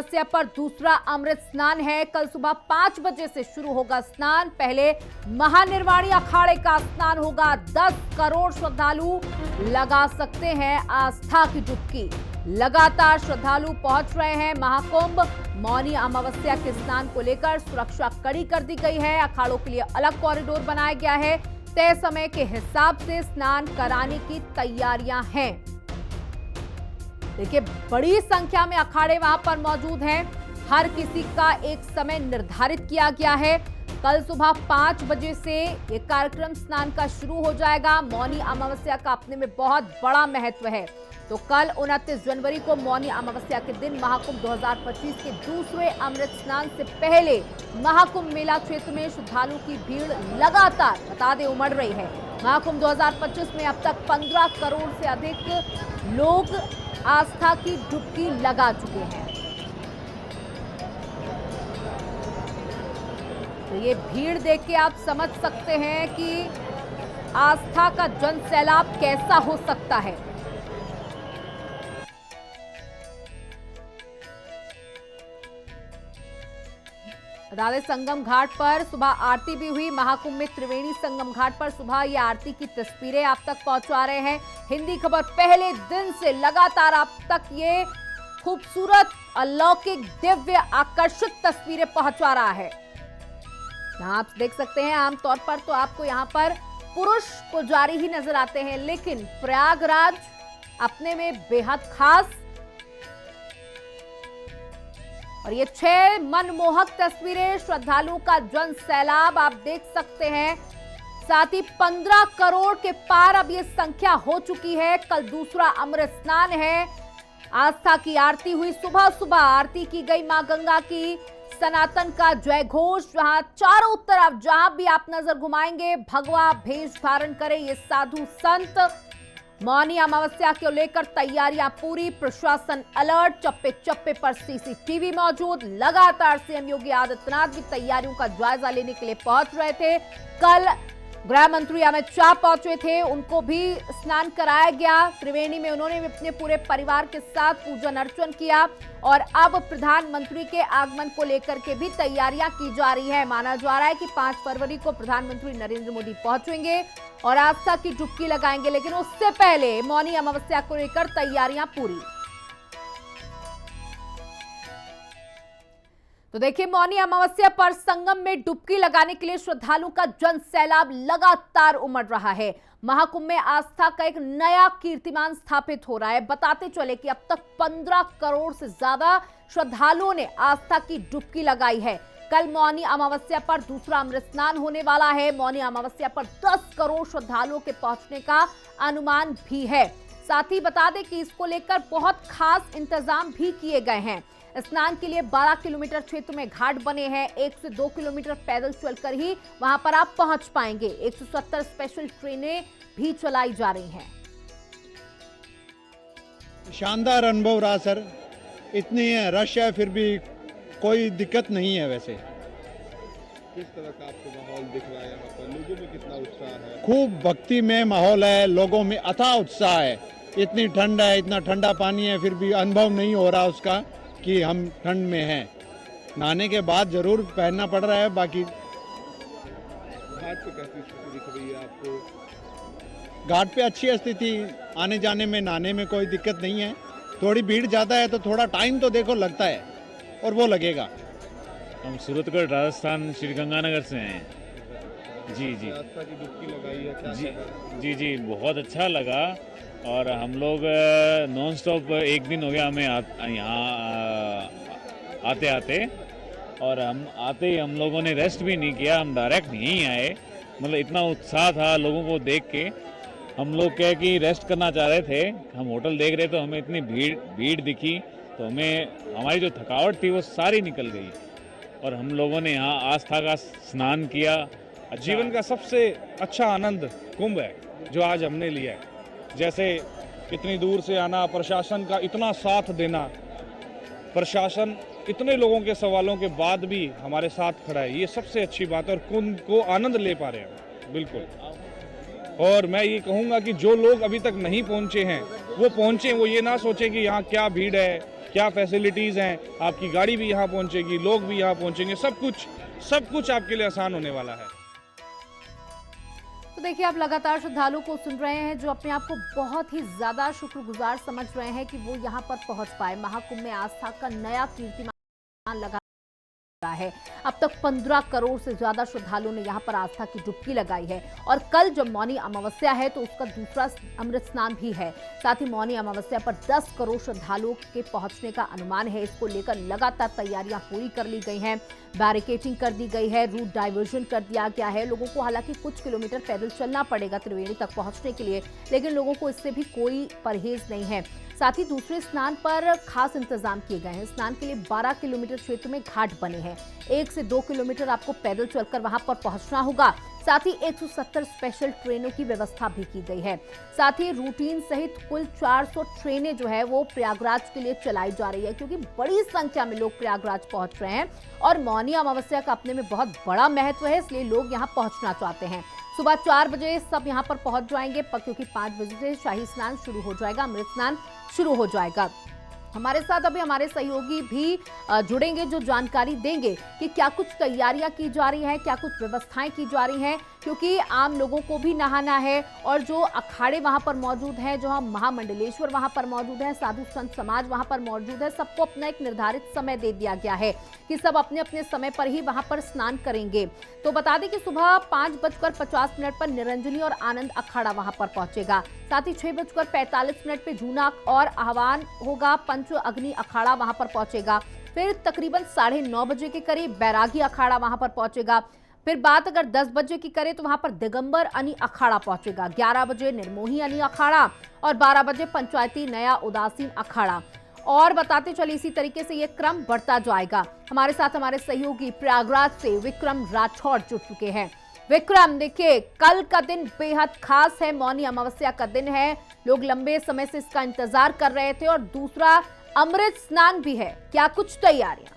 अमावस्या पर दूसरा अमृत स्नान है। कल सुबह 5 बजे से शुरू होगा स्नान। पहले महानिर्वाणी अखाड़े का स्नान होगा। 10 करोड़ श्रद्धालु लगा सकते हैं आस्था की डुबकी। लगातार श्रद्धालु पहुंच रहे हैं महाकुंभ। मौनी अमावस्या के स्नान को लेकर सुरक्षा कड़ी कर दी गई है। अखाड़ों के लिए अलग कॉरिडोर बनाया गया है। तय समय के हिसाब से स्नान कराने की तैयारियां हैं। देखिए, बड़ी संख्या में अखाड़े वहां पर मौजूद हैं। हर किसी का एक समय निर्धारित किया गया है। कल सुबह 5 बजे से ये कार्यक्रम स्नान का शुरू हो जाएगा। मौनी अमावस्या का अपने में बहुत बड़ा महत्व है। तो कल 29 जनवरी को मौनी अमावस्या के दिन महाकुंभ 2025 के दूसरे अमृत स्नान से पहले महाकुंभ मेला क्षेत्र में श्रद्धालुओं की भीड़ लगातार बता दें उमड़ रही है। महाकुंभ 2025 में अब तक 15 करोड़ से अधिक लोग आस्था की डुबकी लगा चुके हैं। तो ये भीड़ देख के आप समझ सकते हैं कि आस्था का जन सैलाब कैसा हो सकता है। राधे संगम घाट पर सुबह आरती भी हुई। महाकुंभ में त्रिवेणी संगम घाट पर सुबह ये आरती की तस्वीरें आप तक पहुंचा रहे हैं। हिंदी खबर पहले दिन से लगातार आप तक ये खूबसूरत, अलौकिक, दिव्य, आकर्षक तस्वीरें पहुंचा रहा है। आप देख सकते हैं आमतौर पर तो आपको यहाँ पर पुरुष पुजारी ही नजर आते हैं, लेकिन प्रयागराज अपने में बेहद खास। और ये 6 मनमोहक तस्वीरें, श्रद्धालुओं का जन सैलाब आप देख सकते हैं। साथ ही 15 करोड़ के पार अब ये संख्या हो चुकी है। कल दूसरा अमृत स्नान है। आस्था की आरती हुई। सुबह सुबह आरती की गई मां गंगा की। सनातन का जय घोष, जहां चारों तरफ जहां भी आप नजर घुमाएंगे भगवा भेष धारण करे ये साधु संत। मौनी अमावस्या को लेकर तैयारियां पूरी। प्रशासन अलर्ट। चप्पे चप्पे पर सीसीटीवी मौजूद। लगातार सीएम योगी आदित्यनाथ भी तैयारियों का जायजा लेने के लिए पहुंच रहे थे। कल गृह मंत्री अमित शाह पहुंचे थे, उनको भी स्नान कराया गया। त्रिवेणी में उन्होंने भी अपने पूरे परिवार के साथ पूजन अर्चन किया। और अब प्रधानमंत्री के आगमन को लेकर के भी तैयारियां की जा रही है। माना जा रहा है कि 5 फरवरी को प्रधानमंत्री नरेंद्र मोदी पहुंचेंगे और आस्था की डुबकी लगाएंगे, लेकिन उससे पहले मौनी अमावस्या को लेकर तैयारियां पूरी। तो देखिए, मौनी अमावस्या पर संगम में डुबकी लगाने के लिए श्रद्धालुओं का जन सैलाब लगातार उमड़ रहा है। महाकुंभ में आस्था का एक नया कीर्तिमान स्थापित हो रहा है। बताते चले कि अब तक 15 करोड़ से ज्यादा श्रद्धालुओं ने आस्था की डुबकी लगाई है। कल मौनी अमावस्या पर दूसरा अमृत स्नान होने वाला है। मौनी अमावस्या पर 10 करोड़ श्रद्धालुओं के पहुंचने का अनुमान भी है। साथ ही बता दें कि इसको लेकर बहुत खास इंतजाम भी किए गए हैं। स्नान के लिए 12 किलोमीटर क्षेत्र में घाट बने हैं। 1 से 2 किलोमीटर पैदल चलकर ही वहां पर आप पहुंच पाएंगे। 170 स्पेशल ट्रेनें भी चलाई जा रही हैं। शानदार अनुभव रहा सर। इतनी रश है फिर भी कोई दिक्कत नहीं है। वैसे किस तरह का आपको माहौल दिख रहा है? यहाँ पर लोगों में कितना उत्साह है? खूब भक्ति में माहौल है। लोगों में अथाह उत्साह है। इतनी ठंड है, इतना ठंडा पानी है, फिर भी अनुभव नहीं हो रहा उसका कि हम ठंड में हैं। नहाने के बाद जरूर पहनना पड़ रहा है। बाकी घाट पे कैसी स्थिति दिख रही है आपको? घाट पे अच्छी स्थिति, आने जाने में, नहाने में कोई दिक्कत नहीं है। थोड़ी भीड़ ज़्यादा है तो थोड़ा टाइम तो देखो लगता है, और वो लगेगा। हम सूरतगढ़ राजस्थान श्री गंगानगर से हैं। जी जी आस्था की डुबकी लगाई है, क्या जी कहना? जी जी बहुत अच्छा लगा। और हम लोग नॉन स्टॉप 1 दिन हो गया हमें यहाँ आते आते, और हम आते ही हम लोगों ने रेस्ट भी नहीं किया। हम डायरेक्ट यहीं आए। मतलब इतना उत्साह था लोगों को देख के। हम लोग क्या कि रेस्ट करना चाह रहे थे, हम होटल देख रहे तो हमें इतनी भीड़ दिखी तो हमें हमारी जो थकावट थी वो सारी निकल गई। और हम लोगों ने यहाँ आस्था का स्नान किया। जीवन का सबसे अच्छा आनंद कुंभ है जो आज हमने लिया है। जैसे इतनी दूर से आना, प्रशासन का इतना साथ देना, प्रशासन इतने लोगों के सवालों के बाद भी हमारे साथ खड़ा है, ये सबसे अच्छी बात है। और कुंभ को आनंद ले पा रहे हैं बिल्कुल। और मैं ये कहूँगा कि जो लोग अभी तक नहीं पहुँचे हैं वो पहुँचे। वो ये ना सोचें कि यहाँ क्या भीड़ है, क्या फैसिलिटीज़ हैं, आपकी गाड़ी भी यहाँ पहुँचेगी, लोग भी यहाँ पहुँचेंगे, सब कुछ आपके लिए आसान होने वाला है। तो देखिए, आप लगातार श्रद्धालुओं को सुन रहे हैं जो अपने आप को बहुत ही ज्यादा शुक्रगुजार समझ रहे हैं कि वो यहाँ पर पहुंच पाए। महाकुंभ में आस्था का नया कीर्तिमान लगा रहा है। अब तक 15 करोड़ से ज्यादा श्रद्धालुओं ने यहाँ पर आस्था की डुबकी लगाई है और कल जब मौनी अमावस्या है तो उसका दूसरा अमृत स्नान भी है। साथ ही मौनी अमावस्या पर 10 करोड़ श्रद्धालुओं के पहुंचने का अनुमान है। इसको लेकर लगातार तैयारियां पूरी कर ली गई हैं, बैरिकेडिंग कर दी गई है, रूट डाइवर्जन कर दिया गया है। लोगों को हालांकि कुछ किलोमीटर पैदल चलना पड़ेगा त्रिवेणी तक पहुंचने के लिए, लेकिन लोगों को इससे भी कोई परहेज नहीं है। साथ ही दूसरे स्नान पर खास इंतजाम किए गए हैं। स्नान के लिए 12 किलोमीटर क्षेत्र में घाट बने हैं। 1 से 2 किलोमीटर आपको पैदल चलकर वहां पर पहुंचना होगा। साथ ही 170 स्पेशल ट्रेनों की व्यवस्था भी की गई है। साथ ही रूटीन सहित कुल 400 ट्रेनें जो है वो प्रयागराज के लिए चलाई जा रही है, क्योंकि बड़ी संख्या में लोग प्रयागराज पहुंच रहे हैं और मौनी अमावस्या का अपने में बहुत बड़ा महत्व है, इसलिए लोग यहाँ पहुंचना चाहते हैं। सुबह 4 बजे सब यहाँ पर पहुंच जाएंगे, क्योंकि 5 बजे से शाही स्नान शुरू हो जाएगा, अमृत स्नान शुरू हो जाएगा। हमारे साथ अभी हमारे सहयोगी भी जुड़ेंगे जो जानकारी देंगे कि क्या कुछ तैयारियां की जा रही हैं, क्या कुछ व्यवस्थाएं की जा रही हैं, क्योंकि आम लोगों को भी नहाना है और जो अखाड़े वहां पर मौजूद हैं, जो हम महामंडलेश्वर वहां पर मौजूद है, साधु संत समाज वहां पर मौजूद है, सबको अपना एक निर्धारित समय दे दिया गया है कि सब अपने अपने समय पर ही वहां पर स्नान करेंगे। तो बता दें कि सुबह 5:50 पर निरंजनी और आनंद अखाड़ा वहां पर पहुंचेगा। साथ ही 6:45 पे जूना और आह्वान होगा, पंच अग्नि अखाड़ा वहां पर पहुंचेगा। फिर तकरीबन 9:30 बजे के करीब बैरागी अखाड़ा वहां पर पहुंचेगा। फिर बात अगर 10 बजे की करें तो वहां पर दिगंबर अनि अखाड़ा पहुंचेगा। 11 बजे निर्मोही अनि अखाड़ा और 12 बजे पंचायती नया उदासीन अखाड़ा। और बताते चले इसी तरीके से ये क्रम बढ़ता जाएगा। हमारे साथ हमारे सहयोगी प्रयागराज से विक्रम राठौड़ जुड़ चुके हैं। विक्रम, देखिए कल का दिन बेहद खास है, मौनी अमावस्या का दिन है, लोग लंबे समय से इसका इंतजार कर रहे थे और दूसरा अमृत स्नान भी है, क्या कुछ तैयारियां?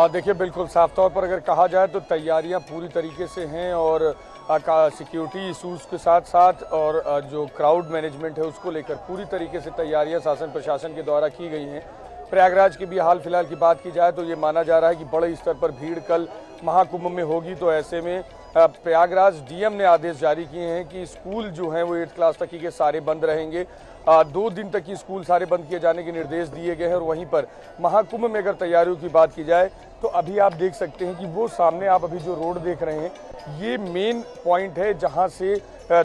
देखिए, बिल्कुल साफ तौर पर अगर कहा जाए तो तैयारियां पूरी तरीके से हैं और सिक्योरिटी इशूज़ के साथ साथ और जो क्राउड मैनेजमेंट है उसको लेकर पूरी तरीके से तैयारियां शासन प्रशासन के द्वारा की गई हैं। प्रयागराज की भी हाल फिलहाल की बात की जाए तो ये माना जा रहा है कि बड़े स्तर पर भीड़ कल महाकुंभ में होगी, तो ऐसे में प्रयागराज डीएम ने आदेश जारी किए हैं कि स्कूल जो हैं वो 8th क्लास तक के सारे बंद रहेंगे। 2 दिन तक की स्कूल सारे बंद किए जाने के निर्देश दिए गए हैं। और वहीं पर महाकुंभ में अगर तैयारियों की बात की जाए तो अभी आप देख सकते हैं कि वो सामने आप अभी जो रोड देख रहे हैं ये मेन पॉइंट है जहां से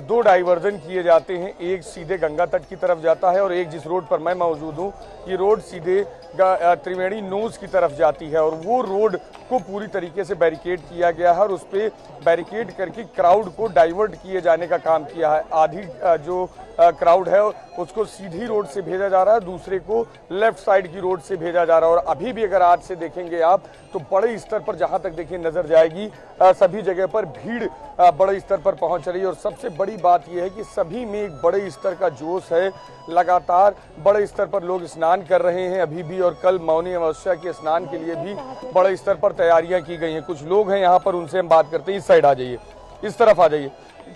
2 डाइवर्जन किए जाते हैं। एक सीधे गंगा तट की तरफ जाता है और एक जिस रोड पर मैं मौजूद हूँ ये रोड सीधे त्रिवेणी नोज की तरफ जाती है और वो रोड को पूरी तरीके से बैरिकेड किया गया है और उस पर बैरिकेड करके क्राउड को डाइवर्ट किए जाने का काम किया है। आधी जो क्राउड है उसको सीधी रोड से भेजा जा रहा है, दूसरे को लेफ्ट साइड की रोड से भेजा जा रहा है। और अभी भी अगर आज से देखेंगे आप तो बड़े स्तर पर जहां तक देखिए नजर जाएगी सभी जगह पर भीड़ बड़े स्तर पर पहुंच रही है। और सबसे बड़ी बात यह है कि सभी में एक बड़े स्तर का जोश है, लगातार बड़े स्तर पर लोग स्नान कर रहे हैं अभी भी और कल मौनी अमावस्या के स्नान के लिए भी बड़े स्तर पर तैयारियां की गई हैं। कुछ लोग हैं यहाँ पर, उनसे हम बात करते हैं। इस साइड आ जाइए, इस तरफ आ जाइए।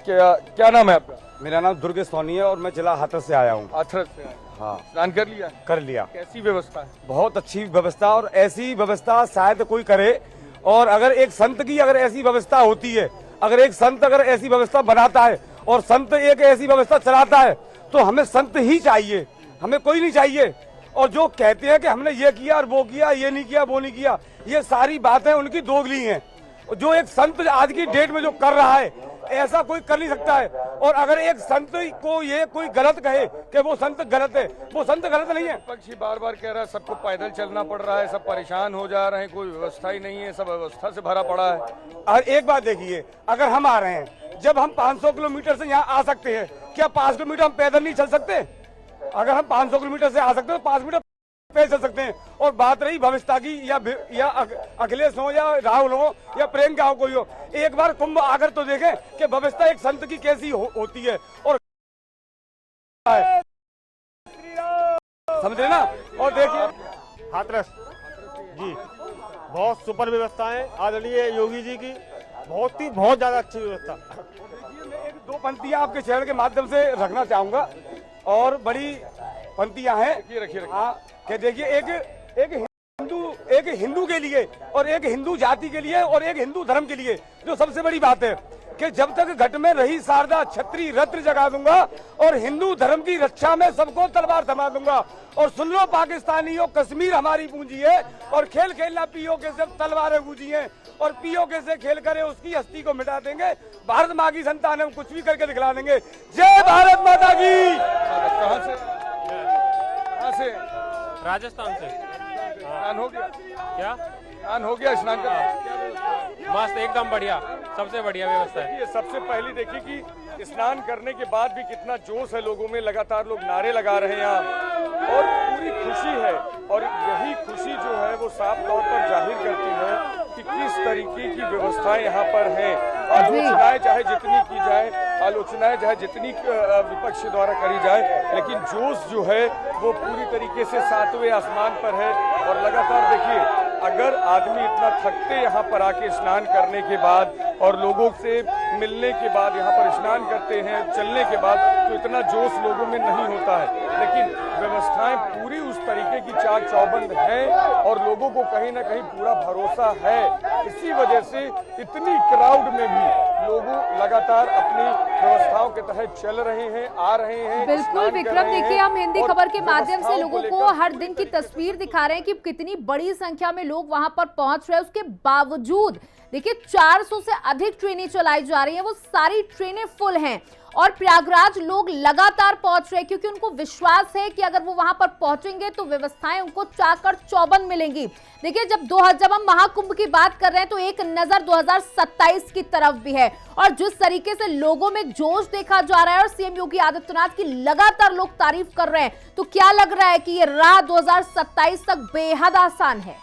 क्या नाम है आपका? मेरा नाम दुर्गेश सोनी है और मैं जिला हाथरस से आया हूँ। हाथरस से? हाँ। स्नान कर लिया? कर लिया। कैसी व्यवस्था है? बहुत अच्छी व्यवस्था, और ऐसी व्यवस्था शायद कोई करे। और अगर एक संत की अगर ऐसी व्यवस्था होती है, अगर एक संत अगर ऐसी व्यवस्था बनाता है और संत एक ऐसी व्यवस्था चलाता है तो हमें संत ही चाहिए, हमें कोई नहीं चाहिए। और जो कहते हैं कि हमने ये किया और वो किया, ये नहीं किया वो नहीं किया, ये सारी बातें उनकी दोगली हैं। जो एक संत आज की डेट में जो कर रहा है ऐसा कोई कर नहीं सकता है। और अगर एक संत को ये कोई गलत कहे कि वो संत गलत है, वो संत गलत नहीं है। पक्षी बार बार कह रहा है सबको पैदल चलना पड़ रहा है, सब परेशान हो जा रहे हैं, कोई व्यवस्था ही नहीं है, सब व्यवस्था से भरा पड़ा है। और एक बात देखिए, अगर हम आ रहे हैं, जब हम 500 किलोमीटर से यहाँ आ सकते हैं, क्या 5 किलोमीटर हम पैदल नहीं चल सकते? अगर हम 500 किलोमीटर से आ सकते हैं तो 5 मीटर पैदल चल सकते हैं। और बात रही भविष्यता की या अखिलेश हो या राहुल हो या प्रियंका हो, कोई हो, एक बार कुंभ आकर तो देखें कि भविष्यता एक संत की कैसी होती है। और समझे ना? और देखिए हाथरस जी, बहुत सुपर व्यवस्था है आदरणीय योगी जी की, बहुत ज्यादा अच्छी व्यवस्था। मैं 1-2 पंक्तियां आपके चैनल के माध्यम से रखना चाहूंगा और बड़ी पंक्तियां हैं। रखिए हाँ, कि देखिए एक हिंदू के लिए और एक हिंदू जाति के लिए और एक हिंदू धर्म के लिए जो सबसे बड़ी बात है कि जब तक घट में रही शारदा छत्री रत्न जगा दूंगा और हिंदू धर्म की रक्षा में सबको तलवार थमा दूंगा। और सुन लो पाकिस्तानियों, कश्मीर हमारी पूंजी है और खेल खेलना पीओके से तलवारें पूंजी हैं और पीओके से खेल करे उसकी हस्ती को मिटा देंगे। भारत माँ की संतान हम कुछ भी करके दिखला देंगे। जय भारत माता की। कहाँ से? राजस्थान से। स्नान हो गया? क्या स्नान हो गया? स्नान का मस्त, एकदम बढ़िया, सबसे बढ़िया व्यवस्था है। ये सबसे पहले देखिए कि स्नान करने के बाद भी कितना जोश है लोगों में, लगातार लोग नारे लगा रहे हैं यहाँ और पूरी खुशी है। और यही खुशी जो है वो साफ तौर पर जाहिर करती है कि किस तरीके की व्यवस्थाएं यहाँ पर हैं। आलोचनाएं चाहे जितनी की जाए, आलोचनाएं चाहे जितनी विपक्ष द्वारा करी जाए, लेकिन जोश जो है वो पूरी तरीके से सातवें आसमान पर है। और लगातार देखिए, अगर आदमी इतना थकते यहाँ पर आके स्नान करने के बाद और लोगों से मिलने के बाद यहाँ पर स्नान करते हैं, चलने के बाद, तो इतना जोश लोगों में नहीं होता है। लेकिन व्यवस्थाएं पूरी उस तरीके की चाक चौबंद हैं और लोगों को कहीं ना कहीं पूरा भरोसा है। इसी वजह से इतनी क्राउड में भी लोगों लगातार अपनी व्यवस्थाओं के तहत चल रहे हैं, आ रहे हैं। बिल्कुल विक्रम, देखिए हम हिंदी खबर के माध्यम से लोगों को हर दिन की तस्वीर दिखा रहे हैं कि कितनी बड़ी संख्या में लोग वहां पर पहुंच रहे हैं। उसके बावजूद देखिए 400 से अधिक ट्रेनें चलाई जा रही हैं, वो सारी ट्रेनें फुल हैं और प्रयागराज लोग लगातार पहुंच रहे हैं क्योंकि उनको विश्वास है कि अगर वो वहां पर पहुंचेंगे तो व्यवस्थाएं उनको चाकर चौबंद मिलेंगी। देखिए जब हम महाकुंभ की बात कर रहे हैं तो एक नजर 2027 की तरफ भी है और जिस तरीके से लोगों में जोश देखा जा रहा है और सीएम योगी आदित्यनाथ की लगातार लोग तारीफ कर रहे हैं, तो क्या लग रहा है कि ये राह 2027 तक बेहद आसान है?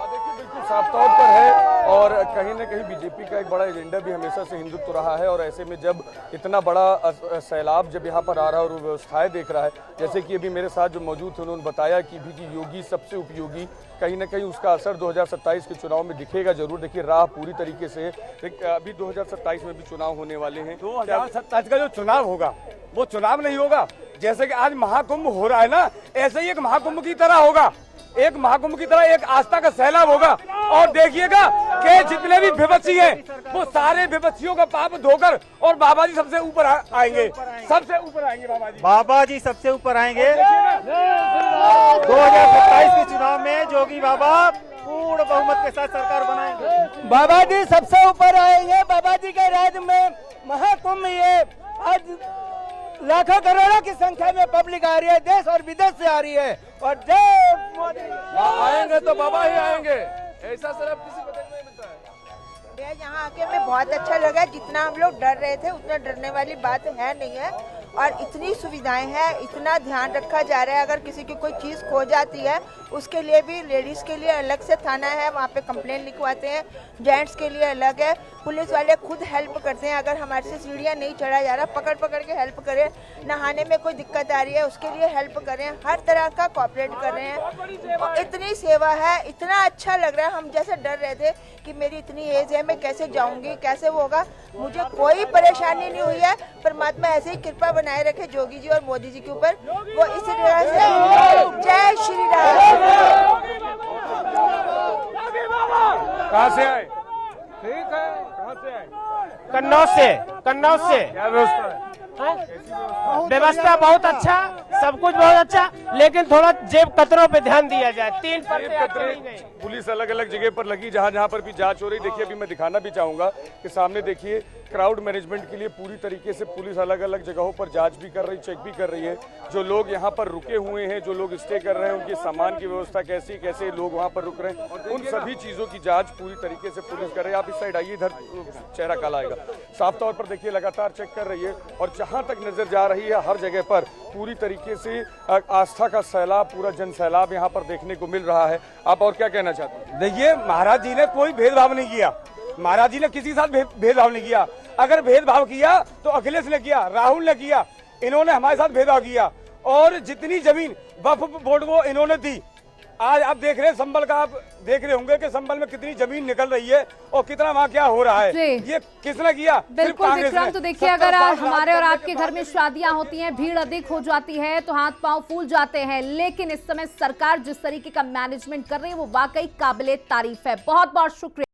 देखिए बिल्कुल साफ तौर पर है और कहीं ना कहीं बीजेपी का एक बड़ा एजेंडा भी हमेशा से हिंदुत्व रहा है। और ऐसे में जब इतना बड़ा सैलाब जब यहाँ पर आ रहा है और वो व्यवस्थाएं देख रहा है, जैसे कि अभी मेरे साथ जो मौजूद थे उन्होंने बताया कि योगी सबसे उपयोगी, कहीं ना कहीं उसका असर 2027 के चुनाव में दिखेगा जरूर। देखिए राह पूरी तरीके से, अभी 2027 में भी चुनाव होने वाले हैं। 2027 का जो चुनाव होगा वो चुनाव नहीं होगा, जैसे कि आज महाकुंभ हो रहा है ना, ऐसे ही एक महाकुंभ की तरह होगा। एक महाकुंभ की तरह एक आस्था का सैलाब होगा और देखिएगा कि जितने भी विपक्षी हैं वो सारे विपक्षियों का पाप धोकर और बाबा जी सबसे ऊपर आएंगे, सबसे ऊपर आएंगे बाबा जी सबसे ऊपर आएंगे। 2027 के चुनाव में जोगी बाबा पूर्ण बहुमत के साथ सरकार बनाएंगे। बाबा जी सबसे ऊपर आएंगे। बाबा जी के राज्य में महाकुंभ, ये आज लाखों करोड़ों की संख्या में पब्लिक आ रही है, देश और विदेश से आ रही है। और जय मोदी, आएंगे तो बाबा ही आएंगे, ऐसा सिर्फ किसी को देखने मिलता है। यहाँ आके हमें बहुत अच्छा लगा। जितना हम लोग डर रहे थे उतना डरने वाली बात है नहीं है और इतनी सुविधाएं हैं, इतना ध्यान रखा जा रहा है। अगर किसी की कोई चीज़ खो जाती है उसके लिए भी लेडीज़ के लिए अलग से थाना है, वहाँ पे कंप्लेंट लिखवाते हैं। जेंट्स के लिए अलग है, पुलिस वाले खुद हेल्प करते हैं। अगर हमारे से सीढ़ियाँ नहीं चढ़ा जा रहा, पकड़ पकड़ के हेल्प करें। नहाने में कोई दिक्कत आ रही है उसके लिए हेल्प करें, हर तरह का कोऑपरेट कर रहे हैं। इतनी सेवा है, इतना अच्छा लग रहा है। हम जैसे डर रहे थे कि मेरी इतनी एज है, मैं कैसे जाऊँगी, कैसे वो होगा, मुझे कोई परेशानी नहीं हुई है। परमात्मा ऐसे ही कृपा बनाए रखे जोगी जी और मोदी जी के ऊपर, वो इसी तरह से। जय श्री राम। कहाँ से आए? ठीक है, कहाँ से आए? कन्नौज से। कन्नौज से। क्या व्यवस्था है? व्यवस्था बहुत अच्छा, सब कुछ बहुत अच्छा, लेकिन थोड़ा जेब कतरों पे ध्यान दिया जाए। 3 पुलिस अलग अलग जगह पर लगी, जहाँ जहाँ पर भी जांच हो रही। देखिए अभी मैं दिखाना भी चाहूंगा कि सामने देखिए क्राउड मैनेजमेंट के लिए पूरी तरीके से पुलिस अलग अलग जगहों पर जांच भी कर रही, चेक भी कर रही है। जो लोग यहाँ पर रुके हुए हैं, जो लोग स्टे कर रहे हैं, उनके सामान की व्यवस्था कैसी, कैसे लोग वहाँ पर रुक रहे हैं, उन सभी चीजों की जांच पूरी तरीके से पुलिस कर रही है। आप इस साइड आइए, इधर चेहरा काला आएगा। साफ तौर पर देखिए लगातार चेक कर रही है और जहाँ तक नजर जा रही है हर जगह पर पूरी तरीके से आस्था का सैलाब, पूरा जन सैलाब यहाँ पर देखने को मिल रहा है। आप और क्या कहना चाहते हैं? देखिए महाराज जी ने कोई भेदभाव नहीं किया, महाराज जी ने किसी के साथ भेदभाव नहीं किया। अगर भेदभाव किया तो अखिलेश ने किया, राहुल ने किया, इन्होंने हमारे साथ भेदभाव किया। और जितनी जमीन वक्फ बोर्ड को इन्होंने दी, आज आप देख रहे हैं संभल का, आप देख रहे होंगे कि संभल में कितनी जमीन निकल रही है और कितना वहाँ क्या हो रहा है। जी। ये किसने किया? सिर्फ बिल्कुल कांग्रेस विक्रम, ने। तो देखिए 70 अगर साल हमारे और राज आपके घर में शादियां होती हैं, भीड़ अधिक हो जाती है तो हाथ पांव फूल जाते हैं, लेकिन इस समय सरकार जिस तरीके का मैनेजमेंट कर रही है वो वाकई काबिले तारीफ है। बहुत बहुत शुक्रिया।